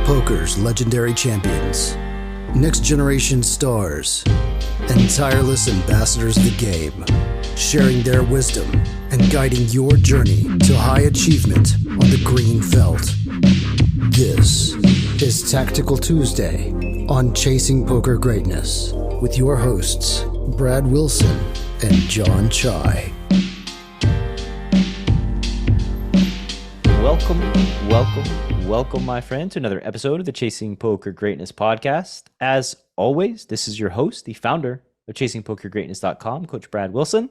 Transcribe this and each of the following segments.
Poker's legendary champions, next generation stars, and tireless ambassadors of the game, sharing their wisdom and guiding your journey to high achievement on the green felt. This is Tactical Tuesday on Chasing Poker Greatness with your hosts, Brad Wilson and Jon Chai. Welcome, my friend, to another episode of the Chasing Poker Greatness podcast. As always, this is your host, the founder of ChasingPokerGreatness.com, Coach Brad Wilson.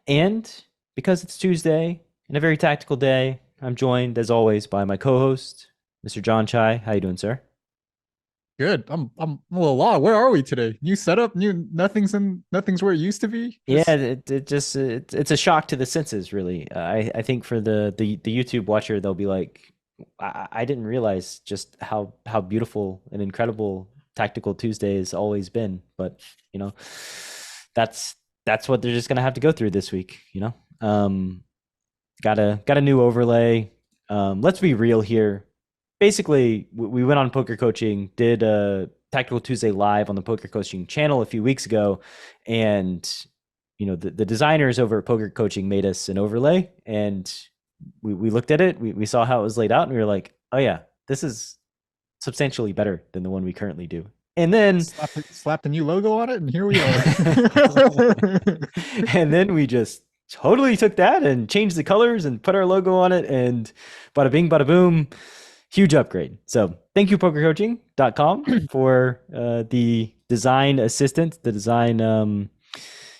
And because it's Tuesday and a very tactical day, I'm joined, as always, by my co-host, Mr. Jon Chai. How you doing, sir? Good. I'm a little lost. Where are we today? New setup, nothing's where it used to be. It's a shock to the senses, really. I think for the YouTube watcher, they'll be like, I didn't realize just how beautiful and incredible Tactical Tuesday has always been. But you know, that's what they're just gonna have to go through this week. You know, got a new overlay. Let's be real here. Basically, we went on poker coaching, did a Tactical Tuesday live on the poker coaching channel a few weeks ago, and you know the designers over at poker coaching made us an overlay, and we looked at it, we saw how it was laid out, and we were like, oh yeah, this is substantially better than the one we currently do. And then slapped a new logo on it, and here we are. And then we just totally took that and changed the colors and put our logo on it, and bada bing, bada boom. Huge upgrade. So thank you, pokercoaching.com, for the design assistant, the design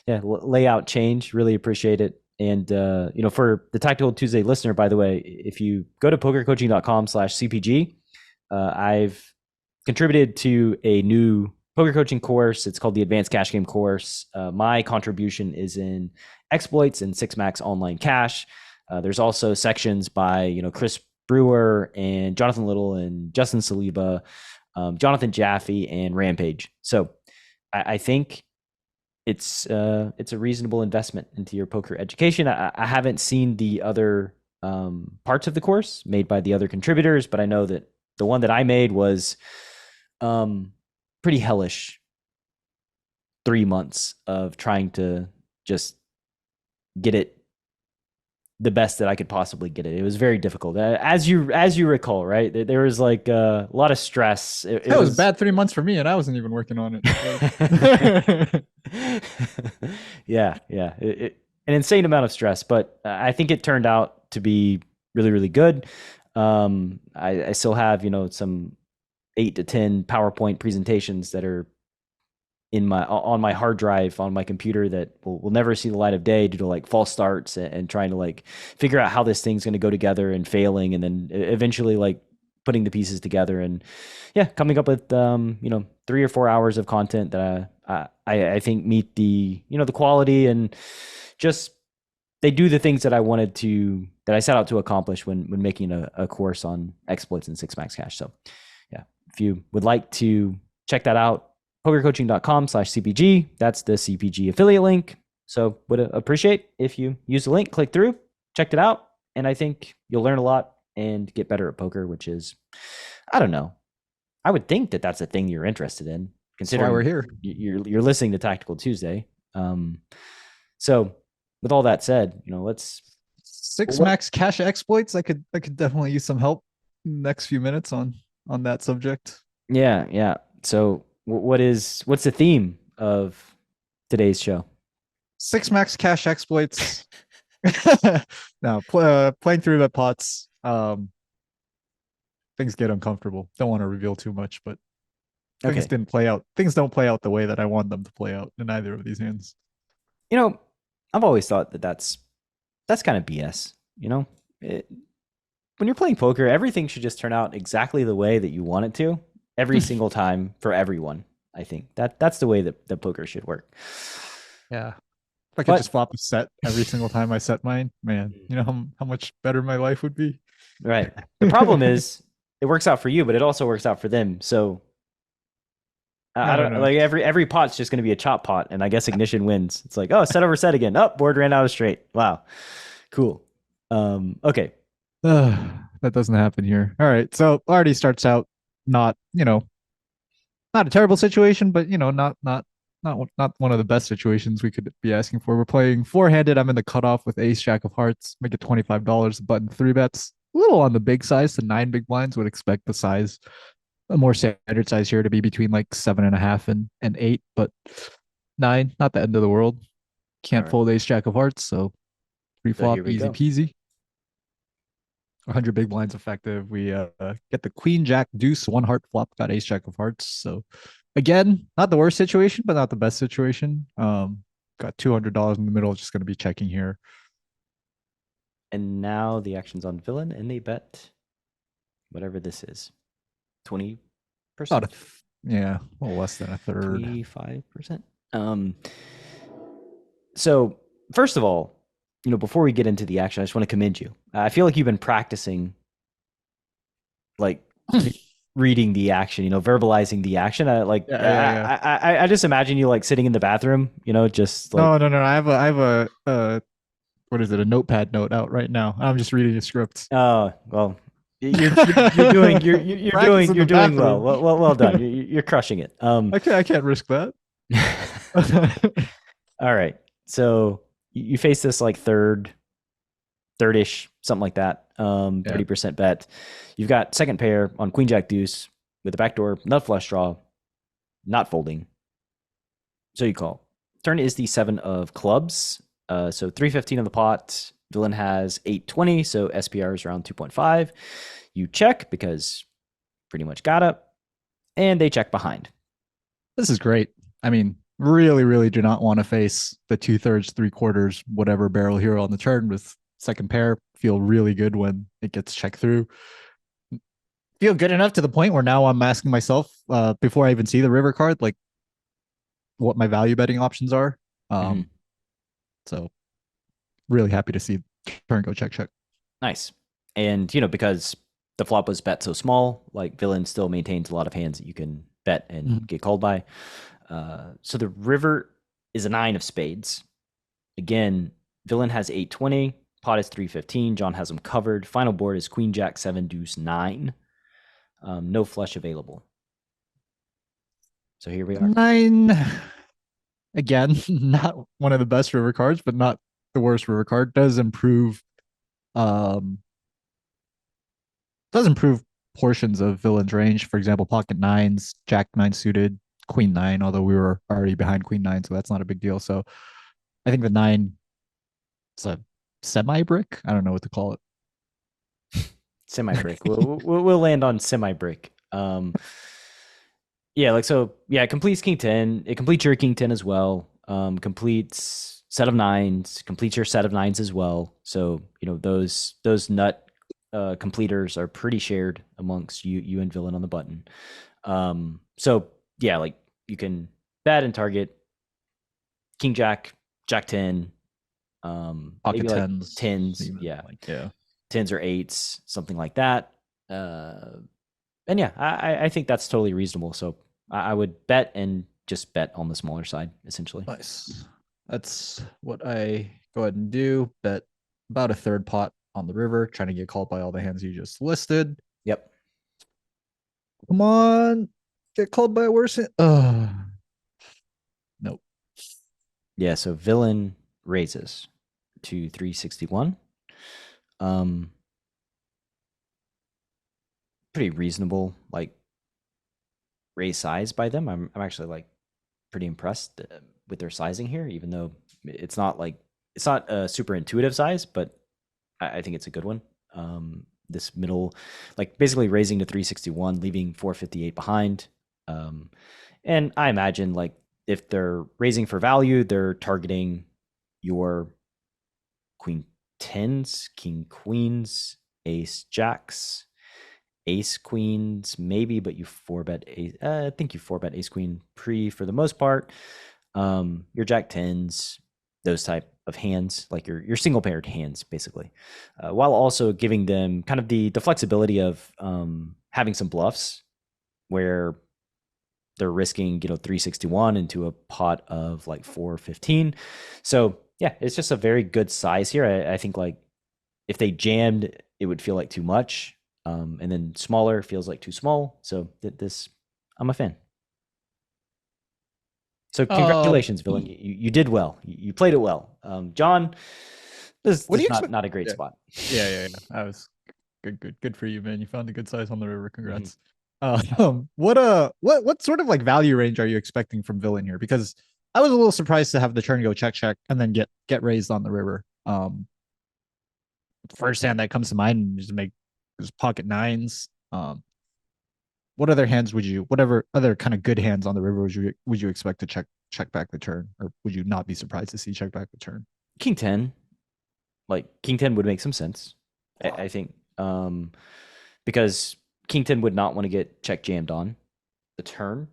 layout change. Really appreciate it. And you know, for the Tactical Tuesday listener, by the way, if you go to pokercoaching.com/CPG, I've contributed to a new poker coaching course. It's called the Advanced Cash Game course. My contribution is in exploits and six max online cash. There's also sections by Chris Brewer and Jonathan Little and Justin Saliba, Jonathan Jaffe and Rampage. So I think it's a reasonable investment into your poker education. I haven't seen the other parts of the course made by the other contributors, but I know that the one that I made was pretty hellish. 3 months of trying to just get it the best that I could possibly get it. It was very difficult. As you recall, right? There was like a lot of stress. It was bad 3 months for me, and I wasn't even working on it. Yeah. An insane amount of stress, but I think it turned out to be really, really good. I still have, some 8 to 10 PowerPoint presentations that are on my hard drive on my computer that will never see the light of day due to like false starts and trying to like figure out how this thing's going to go together and failing, and then eventually like putting the pieces together and coming up with 3 or 4 hours of content that I think meet the the quality, and just they do the things that I set out to accomplish when making a course on exploits and six max cash. So yeah, if you would like to check that out, pokercoaching.com/CPG. That's the CPG affiliate link. So would appreciate if you use the link, click through, check it out. And I think you'll learn a lot and get better at poker, which is, I don't know. I would think that that's a thing you're interested in, considering that's why we're here. You're listening to Tactical Tuesday. So with all that said, let's six max cash exploits. I could definitely use some help in the next few minutes on that subject. Yeah. So what's the theme of today's show? Six max cash exploits. Now, playing through the pots, things get uncomfortable. Don't want to reveal too much, but things didn't play out. Things don't play out the way that I want them to play out in either of these hands. I've always thought that's kind of BS. When you're playing poker, everything should just turn out exactly the way that you want it to every single time for everyone. I think that's the way that the poker should work. Yeah. If I could just flop a set every single time I set mine, man, how much better my life would be. Right. The problem is it works out for you, but it also works out for them. So I don't know. Like every pot's just going to be a chop pot, and I guess Ignition wins. It's like, set over set again. Board ran out of straight. Wow. Cool. Okay. That doesn't happen here. All right. So Artie starts out not, not a terrible situation, but not one of the best situations we could be asking for. We're playing four-handed. I'm in the cutoff with ace jack of hearts. Make it $25. Button three bets. A little on the big size to 9 big blinds. Would expect the size, a more standard size here, to be between like 7.5 and 8, but 9, not the end of the world. All Can't right. fold ace jack of hearts, so So here pre-flop, we easy go. peasy. 100 big blinds effective. We get the queen jack deuce, one heart flop, got ace jack of hearts. So again, not the worst situation, but not the best situation. Got $200 in the middle, just going to be checking here. And now the action's on villain, and they bet whatever this is, 20%, Yeah, a little less than a third. 25%. So first of all, before we get into the action, I just want to commend you. I feel like you've been practicing, like reading the action, verbalizing the action. I just imagine you like sitting in the bathroom, just like No. I have a what is it? A notepad note out right now. I'm just reading a script. oh well, you're doing Practice in the well. bathroom. Well done. You're crushing it. I can't risk that. All right. So you face this like third-ish, something like that. 30% bet. You've got second pair on queen jack deuce with the backdoor nut flush draw, not folding. So you call. Turn is the 7 of clubs. So 315 on the pot. Villain has 820, so SPR is around 2.5. You check because pretty much got it, and they check behind. This is great. I mean, really, really do not want to face the 2/3, 3/4, whatever barrel hero on the turn with second pair. Feel really good when it gets checked through. Feel good enough to the point where now I'm asking myself, before I even see the river card, like what my value betting options are. So really happy to see turn go check. Nice. And, because the flop was bet so small, like villain still maintains a lot of hands that you can bet and get called by. So the river is a 9 of spades. Again, villain has 820, pot is 315, Jon has them covered. Final board is queen jack 7 deuce 9. No flush available. So here we are. 9. Again, not one of the best river cards, but not the worst river card. Does improve portions of villain's range. For example, pocket nines, jack 9 suited, queen 9, although we were already behind queen 9, so that's not a big deal. So I think the 9 is a semi brick. I don't know what to call it. Semi brick. we'll land on semi brick. It completes king 10. It completes your king 10 as well. Completes set of nines, completes your set of nines as well. So, those nut completers are pretty shared amongst you and villain on the button. You can bet and target king jack, jack 10, pocket tens, tens, even, yeah, yeah, tens or eights, something like that. And yeah, I think that's totally reasonable. So I would bet and just bet on the smaller side, essentially. Nice. That's what I go ahead and do. Bet about a third pot on the river, trying to get called by all the hands you just listed. Yep. Come on. Get called by a worse hand. Nope. Yeah, so villain raises to 361. Pretty reasonable, like raise size by them. I'm actually like pretty impressed with their sizing here, even though it's not a super intuitive size, but I think it's a good one. This middle, like basically raising to 361, leaving 458 behind. And I imagine like if they're raising for value, they're targeting your queen tens, king queens, ace jacks, ace queens, maybe, but you 4-bet ace. I think you 4-bet ace queen pre for the most part. Your jack tens, those type of hands, like your single paired hands, basically, while also giving them kind of the flexibility of having some bluffs where they're risking 361 into a pot of like 415. So yeah, it's just a very good size here. I think like if they jammed, it would feel like too much. And then smaller feels like too small. So this, I'm a fan. So congratulations, Villain. You did well. You played it well. Jon, this What do is you expect? not a great Yeah. spot. Yeah. I was good for you, man. You found a good size on the river. Mhm. Congrats. What sort of like value range are you expecting from Villain here? Because I was a little surprised to have the turn go check and then get raised on the river. First hand that comes to mind is pocket nines. What other hands whatever other kind of good hands on the river would you expect to check back the turn, or would you not be surprised to see check back the turn? King 10, like King 10 would make some sense, I think, because King 10 would not want to get check jammed on the turn.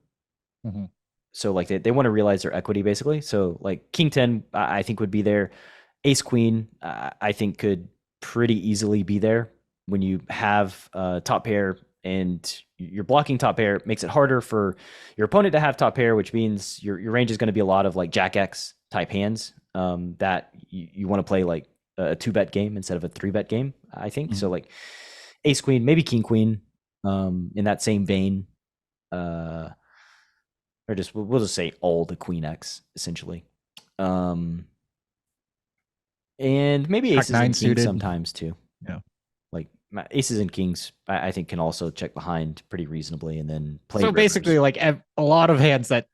Mm-hmm. So like they want to realize their equity basically. So like King 10, I think would be there. Ace Queen, I think could pretty easily be there when you have top pair and you're blocking top pair. Makes it harder for your opponent to have top pair, which means your range is going to be a lot of like Jack X type hands that you want to play like a 2-bet game instead of a 3-bet game, I think. Mm-hmm. So like Ace Queen, maybe King Queen in that same vein. Or just we'll just say all the Queen X essentially. And maybe Jack aces nine and kings suited. sometimes too. Yeah. Like aces and kings, I think can also check behind pretty reasonably and then play. So rivers. basically, like a lot of hands that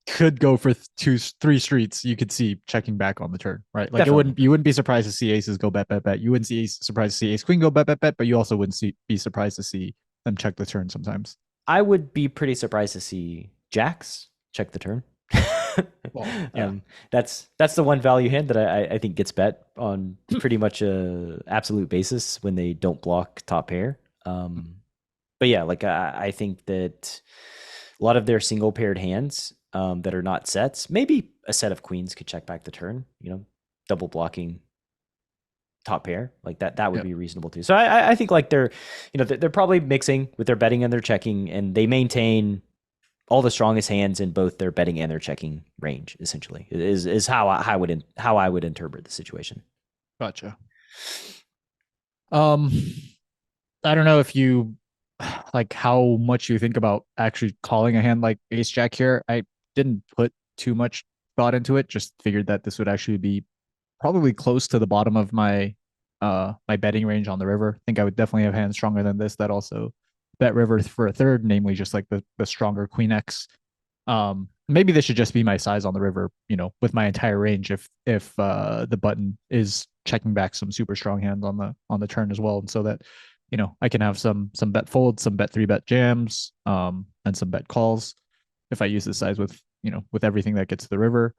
could go for 3 streets, you could see checking back on the turn, right? Like Definitely. you wouldn't be surprised to see aces go bet. You wouldn't surprised to see ace queen go bet, but you also wouldn't be surprised to see them check the turn sometimes. I would be pretty surprised to see jacks check the turn. Well, yeah. That's the one value hand that I think gets bet on pretty much a absolute basis when they don't block top pair. But yeah, like I think that a lot of their single paired hands that are not sets, maybe a set of queens could check back the turn, double blocking top pair like that would be reasonable too. So I think like they're probably mixing with their betting and their checking, and they maintain all the strongest hands in both their betting and their checking range. Essentially, is how I would interpret the situation. Gotcha. I don't know if you like how much you think about actually calling a hand like ace jack here. I didn't put too much thought into it. Just figured that this would actually be probably close to the bottom of my my betting range on the river. I think I would definitely have hands stronger than this that also bet river for a third, namely just like the stronger queen X. Maybe this should just be my size on the river, with my entire range if the button is checking back some super strong hands on the turn as well, and so that I can have some bet folds, some bet 3-bet jams, and some bet calls if I use this size with with everything that gets to the river.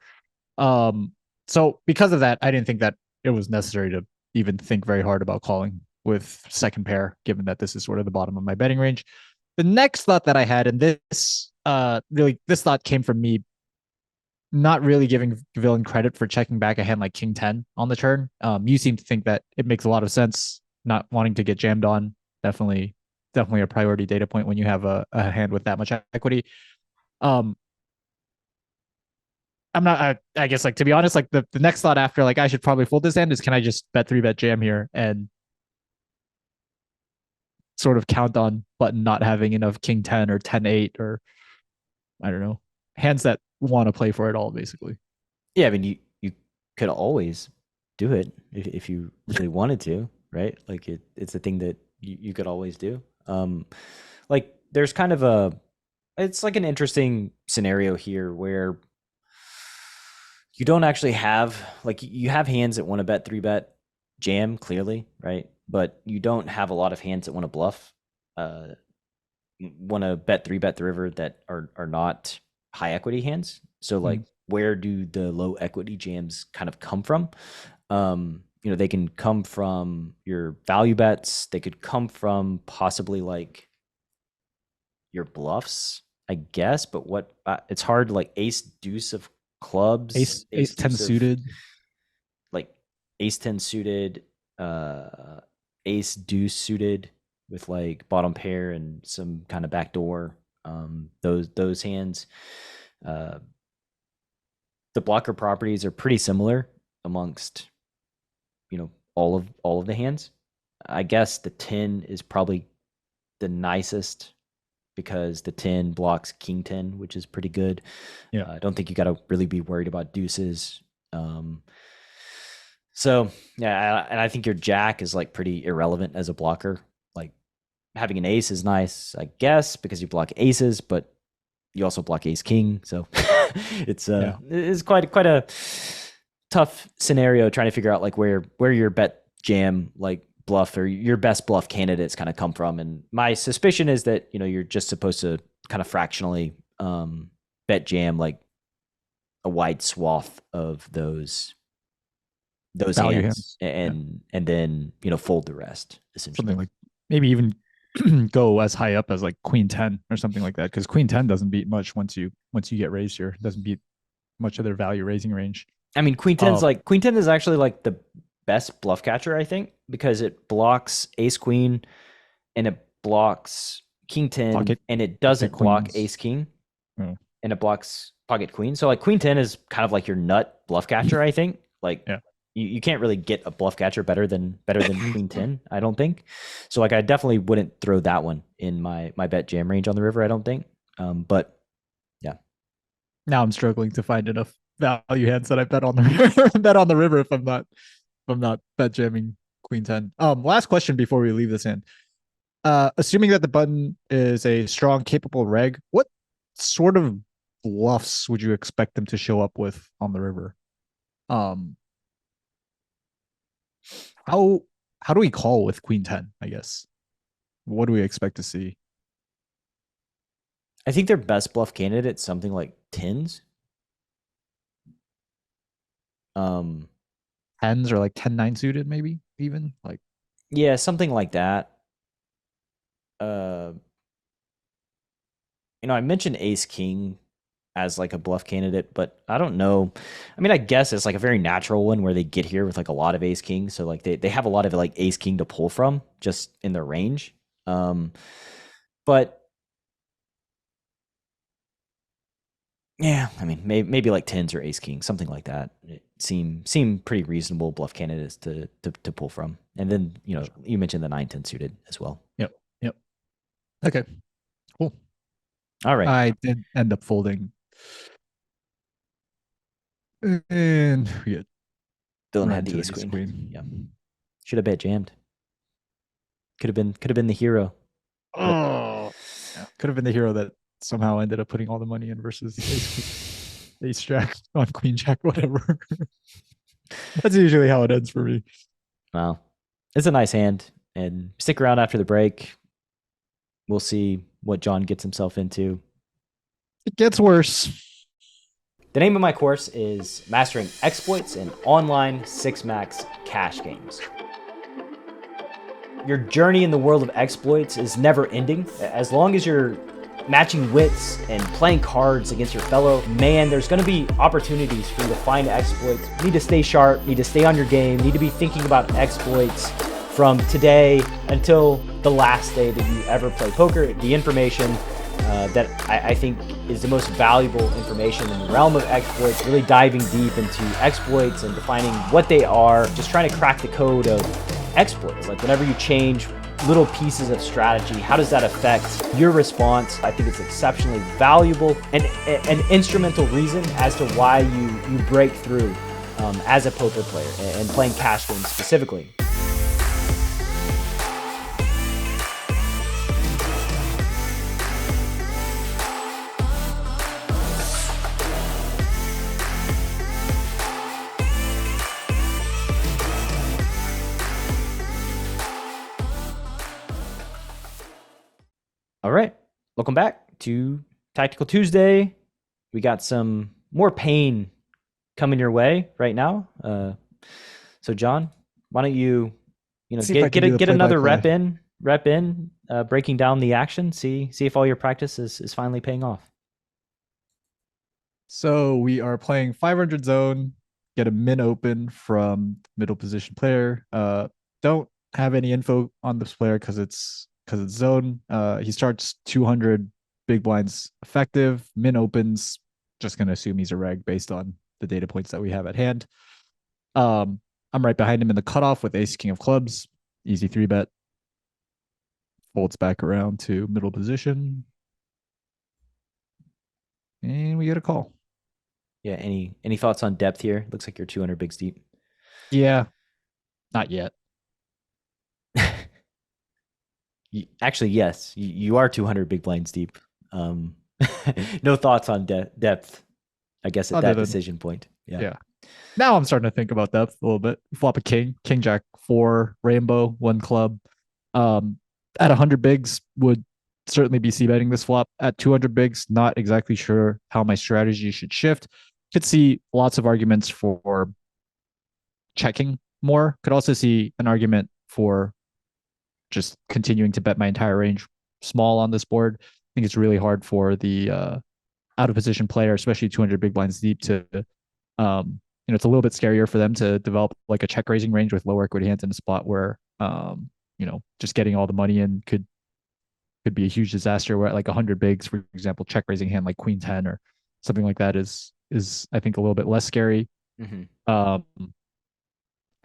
So because of that, I didn't think that it was necessary to even think very hard about calling with second pair, given that this is sort of the bottom of my betting range. The next thought that I had, and this thought came from me not really giving Villain credit for checking back a hand like King 10 on the turn. You seem to think that it makes a lot of sense, not wanting to get jammed on. Definitely a priority data point when you have a hand with that much equity. I'm not, I guess, like, to be honest, like the next thought after, like, I should probably fold this hand is, can I just bet 3-bet jam here and sort of count on button not having enough King 10 or 10-8 or I don't know, hands that want to play for it all, basically. Yeah, I mean, you could always do it if you really wanted to, right? Like it's a thing that you could always do. Like there's kind of it's like an interesting scenario here where you don't actually have, like, you have hands that want to bet 3-bet jam clearly, right? But you don't have a lot of hands that want to bluff, want to bet 3-bet the river that are not high equity hands. So like, where do the low equity jams kind of come from? They can come from your value bets. They could come from possibly like your bluffs, I guess. But what it's hard, like ace deuce of clubs, ace 10 suited, like ace 10 suited, ace deuce suited with like bottom pair and some kind of backdoor. Those hands, the blocker properties are pretty similar amongst all of the hands. I guess the 10 is probably the nicest because the 10 blocks king 10, which is pretty good. Yeah. I don't think you got to really be worried about deuces. So yeah, and I think your jack is like pretty irrelevant as a blocker. Like having an ace is nice, I guess, because you block aces, but you also block ace king. So it's quite a tough scenario trying to figure out like where your bet jam like bluff or your best bluff candidates kind of come from. And my suspicion is that, you know, you're just supposed to kind of fractionally bet jam like a wide swath of those Value hands and then, you know, fold the rest essentially. Something like maybe even go as high up as like queen 10 or something like that, because queen 10 doesn't beat much once you get raised here. It doesn't beat much of their value raising range. I mean, queen 10 is actually like the best bluff catcher, I think, because it blocks ace queen and it blocks king 10 and it doesn't block ace king and it blocks pocket queen. So like queen 10 is kind of like your nut bluff catcher, I think. Like you can't really get a bluff catcher better than queen 10, I don't think. So like I definitely wouldn't throw that one in my bet jam range on the river, I don't think. But yeah. Now I'm struggling to find enough value hands that I bet on the river, if I'm not bet jamming queen 10. Last question before we leave this in. Assuming that the button is a strong, capable reg, what sort of bluffs would you expect them to show up with on the river? How do we call with queen 10, I guess? What do we expect to see? I think their best bluff candidate is something like tens. Tens or like 10-9 suited, maybe even like. Yeah, something like that. You know, I mentioned ace king as like a bluff candidate, but I don't know. I mean, I guess it's like a very natural one where they get here with like a lot of ace king. So like they have a lot of like ace king to pull from just in their range. But yeah, I mean, maybe like tens or ace king, something like that. It seem pretty reasonable bluff candidates to pull from. And then, you know, you mentioned the 9-10 suited as well. Yep. Okay, cool. All right. I did end up folding. And we get Dylan had the ace queen. Yeah. Should have bet jammed. Could have been the hero. Oh, yeah. Could have been the hero that somehow ended up putting all the money in versus ace jack on queen jack, whatever. That's usually how it ends for me. Well, it's a nice hand, and stick around after the break. We'll see what Jon gets himself into. It gets worse. The name of my course is Mastering Exploits in Online 6-Max Cash Games. Your journey in the world of exploits is never ending. As long as you're matching wits and playing cards against your fellow man, there's going to be opportunities for you to find exploits. You need to stay sharp, need to stay on your game, need to be thinking about exploits from today until the last day that you ever play poker. The information that I think is the most valuable information in the realm of exploits, really diving deep into exploits and defining what they are, just trying to crack the code of exploits. Like whenever you change little pieces of strategy, how does that affect your response? I think it's exceptionally valuable and an instrumental reason as to why you break through as a poker player and playing cash games specifically. All right, welcome back to Tactical Tuesday. We got some more pain coming your way right now. So Jon, why don't you get another rep in, breaking down the action. See if all your practice is finally paying off. So we are playing 500 zone. Get a min open from middle position player. Don't have any info on this player because it's zone. He starts 200 big blinds effective. Min opens. Just gonna assume he's a reg based on the data points that we have at hand. I'm right behind him in the cutoff with ace king of clubs. Easy 3-bet. folds back around to middle position, and we get a call. Yeah. Any thoughts on depth here? Looks like you're 200 bigs deep. Yeah, not yet. Actually, yes, you are 200 big blinds deep. Um, no thoughts on depth, I guess, at Other that than decision point. Yeah. yeah. Now I'm starting to think about depth a little bit. Flop a king jack 4 rainbow 1 club. At 100 bigs would certainly be c betting this flop. At 200 bigs, not exactly sure how my strategy should shift. Could see lots of arguments for checking more. Could also see an argument for just continuing to bet my entire range small on this board. I think it's really hard for the out of position player, especially 200 big blinds deep, to it's a little bit scarier for them to develop like a check raising range with lower equity hands in a spot where just getting all the money in could be a huge disaster. Where at like 100 bigs, for example, check raising hand like queen 10 or something like that is I think a little bit less scary. Um,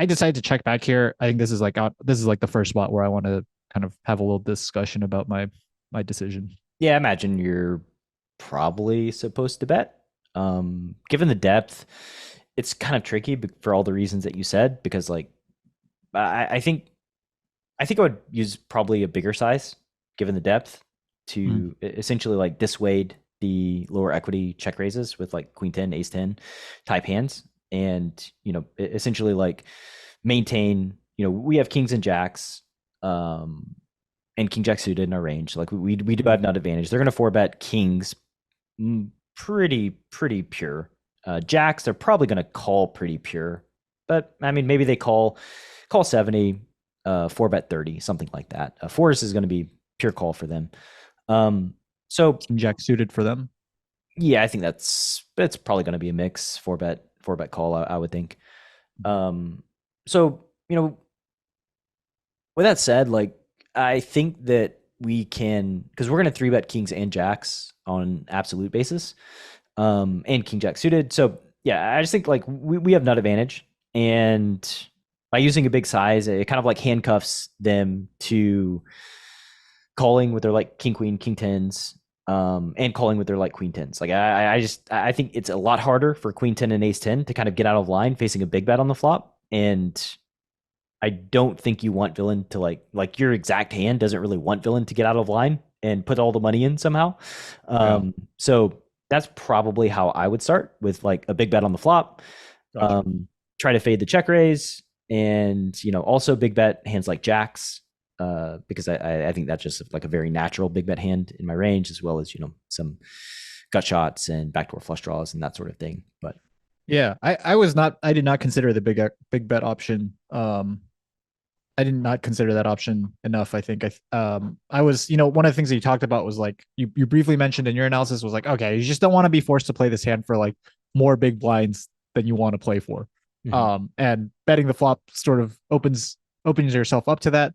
I decided to check back here. I think this is like the first spot where I want to kind of have a little discussion about my decision. Yeah, I imagine you're probably supposed to bet. Given the depth, it's kind of tricky for all the reasons that you said, because like I think I would use probably a bigger size given the depth to essentially like dissuade the lower equity check raises with like queen 10, ace 10 type hands, and essentially like maintain, we have kings and jacks and king jack suited in our range. Like we do have an advantage. They're going to 4-bet kings pretty pure. Jacks, they're probably going to call pretty pure, but I mean, maybe they call 70, 4-bet 30, something like that. Fours is going to be pure call for them. So king jack suited for them. Yeah, I think that's probably going to be a mix 4-bet call. I would think. So with that said, like I think that we can, because we're going to 3-bet kings and jacks on absolute basis, and king jack suited. So yeah, I just think like we have nut advantage, and by using a big size, it kind of like handcuffs them to calling with their like king queen king tens, and calling with their like queen tens. Like I think it's a lot harder for queen 10 and ace 10 to kind of get out of line facing a big bet on the flop, and I don't think you want villain to like your exact hand doesn't really want villain to get out of line and put all the money in somehow. So that's probably how I would start, with like a big bet on the flop. Gotcha. Try to fade the check raise, and also big bet hands like jacks, because I think that's just like a very natural big bet hand in my range, as well as some gut shots and backdoor flush draws and that sort of thing. But yeah, I did not consider the big bet option. I did not consider that option enough. I think I was, one of the things that you talked about was like you briefly mentioned in your analysis was like, okay, you just don't want to be forced to play this hand for like more big blinds than you want to play for. And betting the flop sort of opens yourself up to that.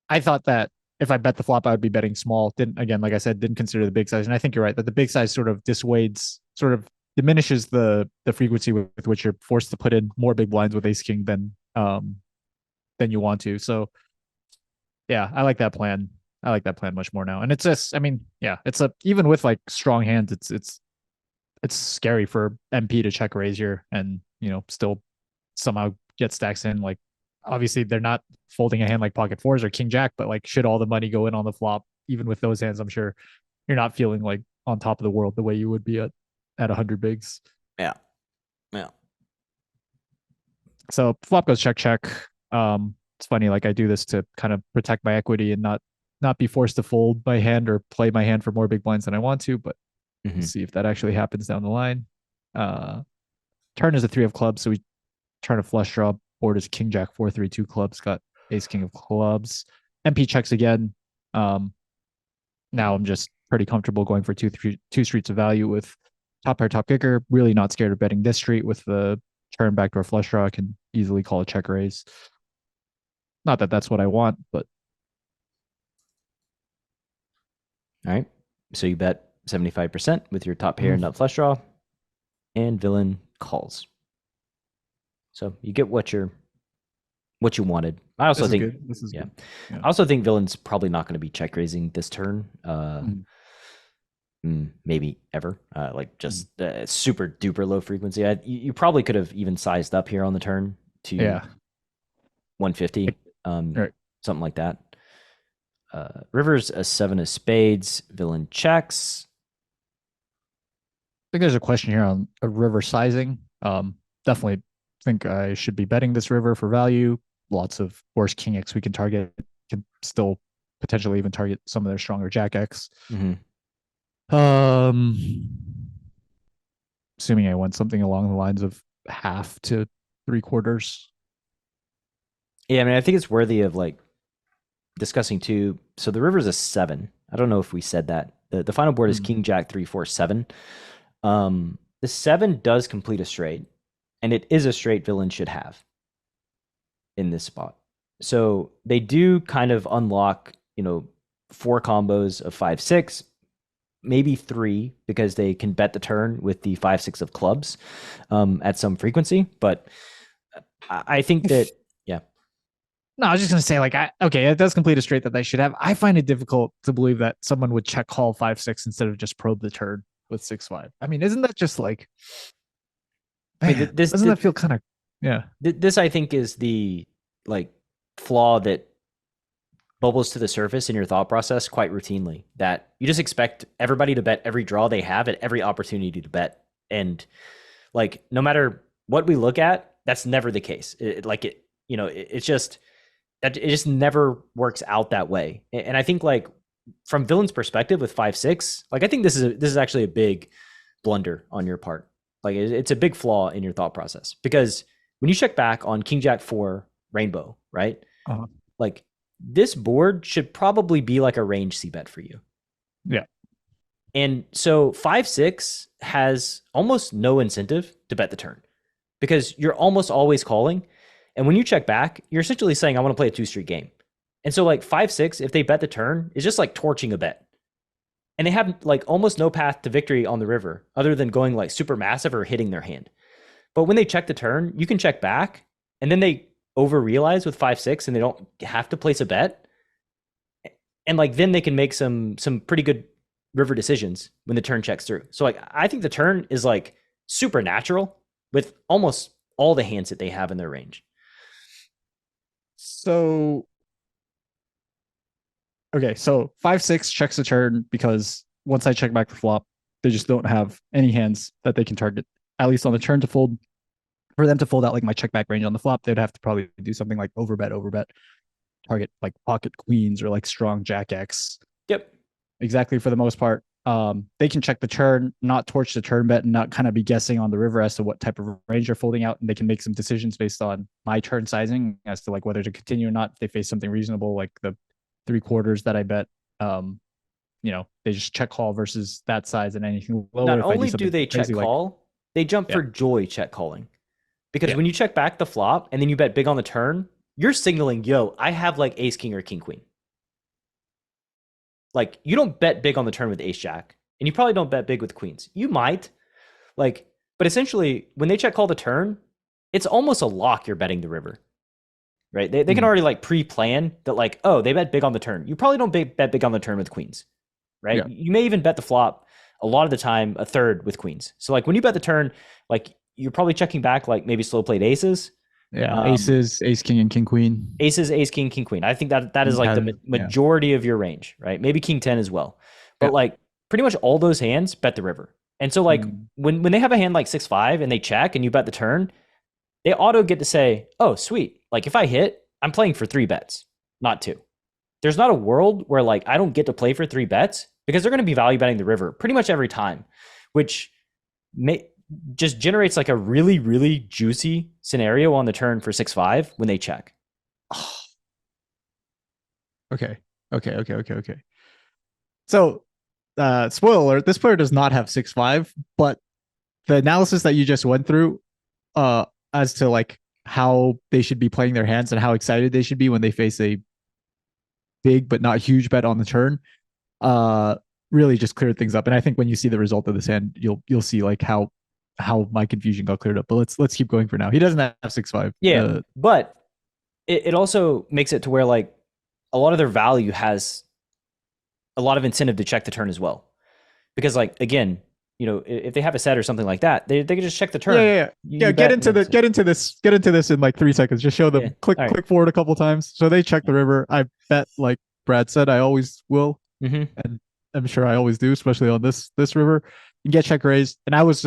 I thought that if I bet the flop, I would be betting small. Like I said, didn't consider the big size. And I think you're right that the big size sort of diminishes the frequency with which you're forced to put in more big blinds with ace king than you want to. So yeah, I like that plan. I like that plan much more now. And it's just, I mean, yeah, even with like strong hands, it's scary for MP to check raise here and still somehow get stacks in. Like obviously they're not folding a hand like pocket fours or king jack, but like should all the money go in on the flop, even with those hands, I'm sure you're not feeling like on top of the world the way you would be at 100 bigs. Yeah. So flop goes check. It's funny, like I do this to kind of protect my equity and not be forced to fold my hand or play my hand for more big blinds than I want to, but we'll see if that actually happens down the line. Turn is a 3 of clubs, so we turn a flush draw. Board is king jack 4-3-2 clubs, got ace king of clubs. MP checks again. Now I'm just pretty comfortable going for two streets of value with top pair, top kicker. Really not scared of betting this street with the turn backdoor flush draw. I can easily call a check raise. Not that that's what I want, but. All right. So you bet 75% with your top pair nut flush draw, and villain calls. So you get what you're what you wanted. I also This is think, good. This is yeah, good. Yeah. I also think villain's probably not going to be check raising this turn. Mhm. Maybe ever. Like just super duper low frequency. You probably could have even sized up here on the turn to Yeah. 150, Right. something like that. River's a 7 of spades. Villain checks. I think there's a question here on a river sizing. Definitely think I should be betting this river for value. Lots of worse king X we can target. Can still potentially even target some of their stronger jack X. Um, assuming I went something along the lines of half to 3/4. Yeah, I mean, I think it's worthy of like discussing too. So the river's a 7. I don't know if we said that. The final board is king jack 3 4 7. The 7 does complete a straight, and it is a straight villain should have in this spot. So they do kind of unlock, 4 combos of 5 6, maybe 3 because they can bet the turn with the 5 6 of clubs at some frequency. But I think that, yeah. No, I was just gonna say, like, okay, it does complete a straight that they should have. I find it difficult to believe that someone would check call 5 6 instead of just probe the turn with 6 5. I mean, isn't that just like, man, I mean, doesn't that feel kind of, yeah? This I think is the like flaw that bubbles to the surface in your thought process quite routinely, that you just expect everybody to bet every draw they have at every opportunity to bet. And like, no matter what we look at, that's never the case. It's just that it just never works out that way. And I think like from villain's perspective with 5 6, like I think this is actually a big blunder on your part. Like it's a big flaw in your thought process, because when you check back on king jack 4 rainbow, right? Like this board should probably be like a range c bet for you. Yeah. And so 5 6 has almost no incentive to bet the turn, because you're almost always calling. And when you check back, you're essentially saying, I want to play a 2-street game. And so like 5 6, if they bet the turn, is just like torching a bet. And they have like almost no path to victory on the river other than going like super massive or hitting their hand. But when they check the turn, you can check back, and then they over realize with 5 6 and they don't have to place a bet. And like then they can make some pretty good river decisions when the turn checks through. So like I think the turn is like supernatural with almost all the hands that they have in their range. So okay, so 5 6 checks the turn because once I check back the flop, they just don't have any hands that they can target, at least on the turn to fold. For them to fold out like my check back range on the flop, they'd have to probably do something like overbet, target like pocket queens or like strong jack X. Yep. Exactly, for the most part. They can check the turn, not torch the turn bet, and not kind of be guessing on the river as to what type of range they're folding out. And they can make some decisions based on my turn sizing as to like whether to continue or not. If they face something reasonable, like the 3/4 that I bet, they just check call versus that size, and anything lower. Not only do they check call, they jump for joy check calling. Because when you check back the flop and then you bet big on the turn, you're signaling, yo, I have like ace king or king queen. Like you don't bet big on the turn with ace jack, and you probably don't bet big with queens. You might, but essentially when they check call the turn, it's almost a lock you're betting the river, right? They can already like pre-plan that, like, oh, they bet big on the turn. You probably don't bet big on the turn with queens, right? Yeah. You may even bet the flop a lot of the time a third with queens. So like when you bet the turn, like you're probably checking back like maybe slow played aces. Yeah, aces, ace king and king queen. Aces, ace king, king queen. I think that is like the majority of your range, right? Maybe king 10 as well. But like pretty much all those hands bet the river. And so like when they have a hand like 6-5 and they check and you bet the turn, they auto get to say, oh, sweet. Like if I hit, I'm playing for 3 bets, not 2. There's not a world where like I don't get to play for 3 bets, because they're going to be value betting the river pretty much every time, which just generates like a really, really juicy scenario on the turn for 6-5 when they check. Oh. Okay. So, spoiler alert, this player does not have 6-5, but the analysis that you just went through, as to like how they should be playing their hands and how excited they should be when they face a big but not huge bet on the turn, really just cleared things up. And I think when you see the result of this hand, you'll see like how my confusion got cleared up. But let's keep going for now. He doesn't have 6-5. Yeah, but it also makes it to where like a lot of their value has a lot of incentive to check the turn as well. Because like, again, you know, if they have a set or something like that, they can just check the turn. Yeah. Get into this in like 3 seconds. Just show them, click forward a couple times. So they check the river. I bet, like Brad said, I always will. Mm-hmm. And I'm sure I always do, especially on this river. You get check raised. And I was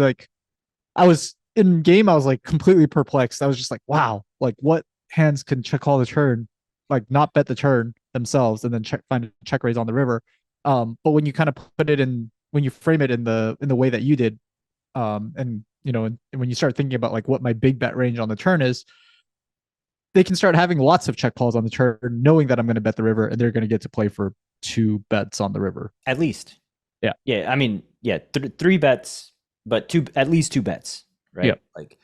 in game, I was like completely perplexed. I was just like, wow, like what hands can call the turn, like not bet the turn themselves and then find a check raise on the river. But when you kind of put it in, when you frame it in the way that you did, and you know, and when you start thinking about like what my big bet range on the turn is, they can start having lots of check calls on the turn, knowing that I'm going to bet the river, and they're going to get to play for 2 bets on the river at least. Yeah. I mean, 3 bets, but at least 2 bets, right? Yeah. Like,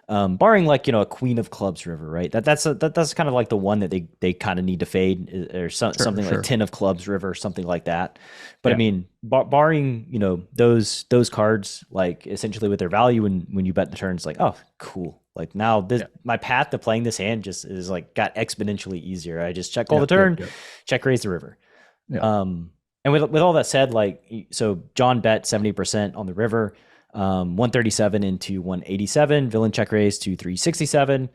barring like, you know, a queen of clubs river, right? That's kind of like the one that they kind of need to fade, or something like 10 of clubs river, something like that. But I mean, barring, you know, those cards, like essentially with their value, when you bet the turn, it's like, oh, cool. Like now my path to playing this hand just is like got exponentially easier. I just check all the turn, check raise the river. Yeah. And with all that said, like, so John bet 70% on the river, 137 into 187, villain check raise to 367.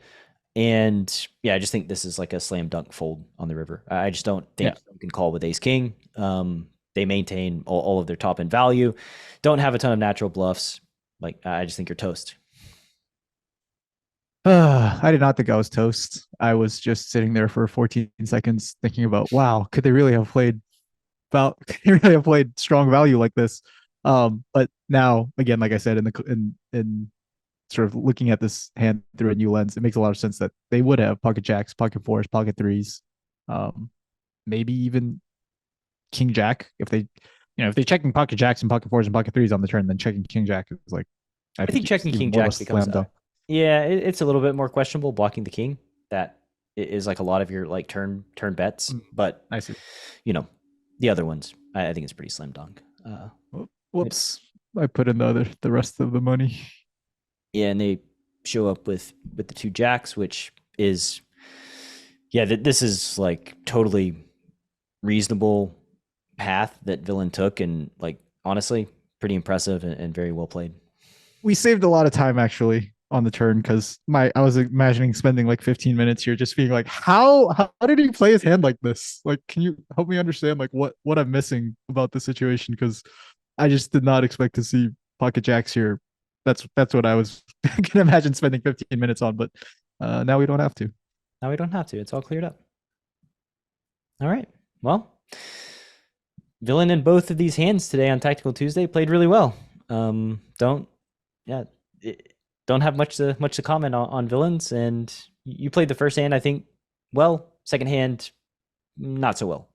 And yeah, I just think this is like a slam dunk fold on the river. I just don't think you can call with ace king. They maintain all of their top end value, don't have a ton of natural bluffs. Like, I just think you're toast. I did not think I was toast. I was just sitting there for 14 seconds thinking about, wow, could they really have played strong value like this? But now, again, like I said, in sort of looking at this hand through a new lens, it makes a lot of sense that they would have pocket jacks, pocket fours, pocket threes, maybe even king jack. If they're checking pocket jacks and pocket fours and pocket threes on the turn, then checking king jack is like, I think checking king jack becomes it's a little bit more questionable blocking the king. That is like a lot of your like turn bets, but I see. You know, the other ones, I think it's pretty slam dunk. Whoops! I put in the rest of the money. Yeah, and they show up with the 2 jacks, which is, this is like totally reasonable path that villain took, and like honestly, pretty impressive and very well played. We saved a lot of time actually on the turn, because I was imagining spending like 15 minutes here just being like, how did he play his hand like this? Like, can you help me understand like what I'm missing about the situation? Because I just did not expect to see pocket jacks here. That's what I was gonna imagine spending 15 minutes on, but now we don't have to. It's all cleared up. All right. Well, villain in both of these hands today on Tactical Tuesday played really well. Don't have much to comment on villains, and you played the first hand, I think, well. Second hand, not so well.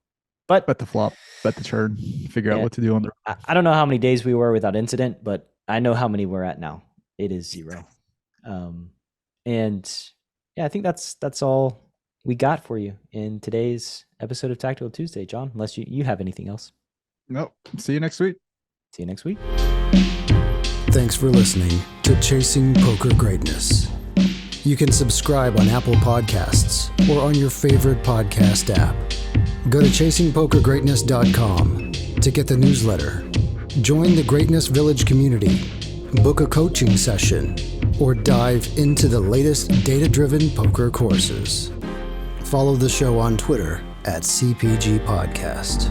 But bet the flop, bet the turn, figure out what to do on the. I don't know how many days we were without incident, but I know how many we're at now. It is 0. And yeah, I think that's all we got for you in today's episode of Tactical Tuesday, John. Unless you have anything else. Nope. See you next week. Thanks for listening to Chasing Poker Greatness. You can subscribe on Apple Podcasts or on your favorite podcast app. Go to chasingpokergreatness.com to get the newsletter, join the Greatness Village community, book a coaching session, or dive into the latest data-driven poker courses. Follow the show on Twitter at CPG Podcast.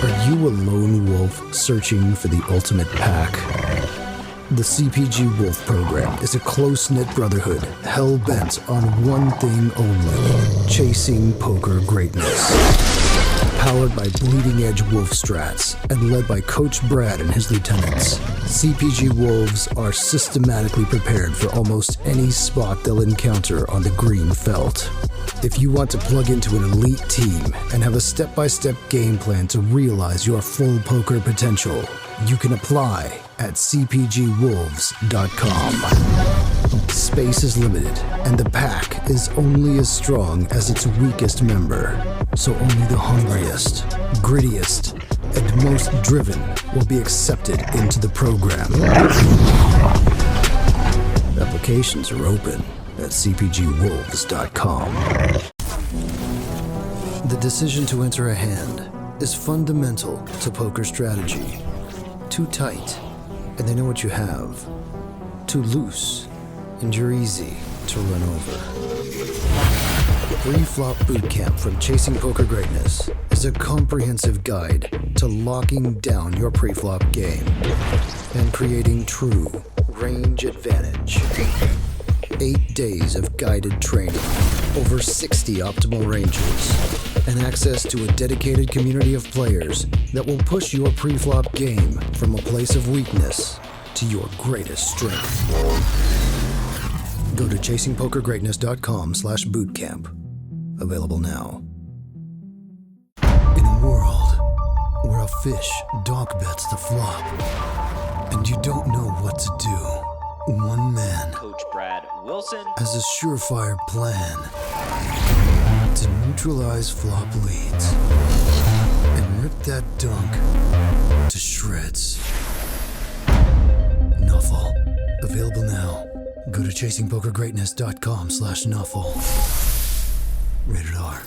Are you a lone wolf searching for the ultimate pack? The CPG Wolf program is a close-knit brotherhood hell-bent on one thing only: chasing poker greatness. Powered by bleeding-edge wolf strats and led by Coach Brad and his lieutenants, CPG Wolves are systematically prepared for almost any spot they'll encounter on the green felt. If you want to plug into an elite team and have a step-by-step game plan to realize your full poker potential, you can apply at cpgwolves.com. Space is limited, and the pack is only as strong as its weakest member. So only the hungriest, grittiest, and most driven will be accepted into the program. Applications are open at CPGWolves.com. The decision to enter a hand is fundamental to poker strategy. Too tight, and they know what you have. Too loose, and you're easy to run over. Preflop Bootcamp from Chasing Poker Greatness is a comprehensive guide to locking down your preflop game and creating true range advantage. 8 days of guided training, over 60 optimal ranges, and access to a dedicated community of players that will push your preflop game from a place of weakness to your greatest strength. Go to chasingpokergreatness.com/bootcamp. Available now. In a world where a fish donk bets the flop, and you don't know what to do, one man, Coach Brad Wilson, has a surefire plan to neutralize flop leads and rip that dunk to shreds. NUFFLE. Available now. Go to chasingpokergreatness.com/NUFFLE. Rated R.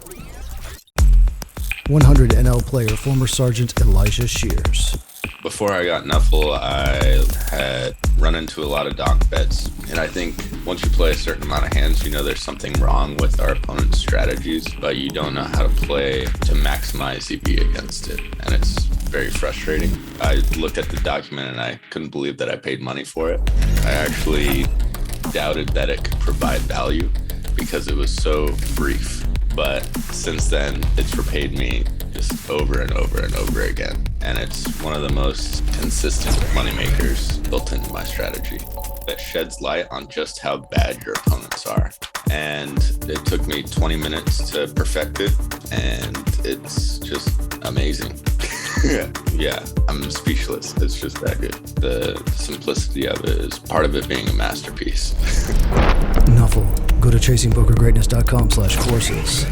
100 NL player, former Sergeant Elijah Shears. Before I got NUFFLE, I had run into a lot of donk bets. And I think once you play a certain amount of hands, you know there's something wrong with our opponent's strategies, but you don't know how to play to maximize CP against it. And it's very frustrating. I looked at the document and I couldn't believe that I paid money for it. I actually doubted that it could provide value because it was so brief. But since then, it's repaid me just over and over and over again. And it's one of the most consistent moneymakers built into my strategy. That sheds light on just how bad your opponents are. And it took me 20 minutes to perfect it, and it's just amazing. Yeah, I'm speechless. It's just that good. The simplicity of it is part of it being a masterpiece. NUFFLE. Go to chasingpokergreatness.com/courses.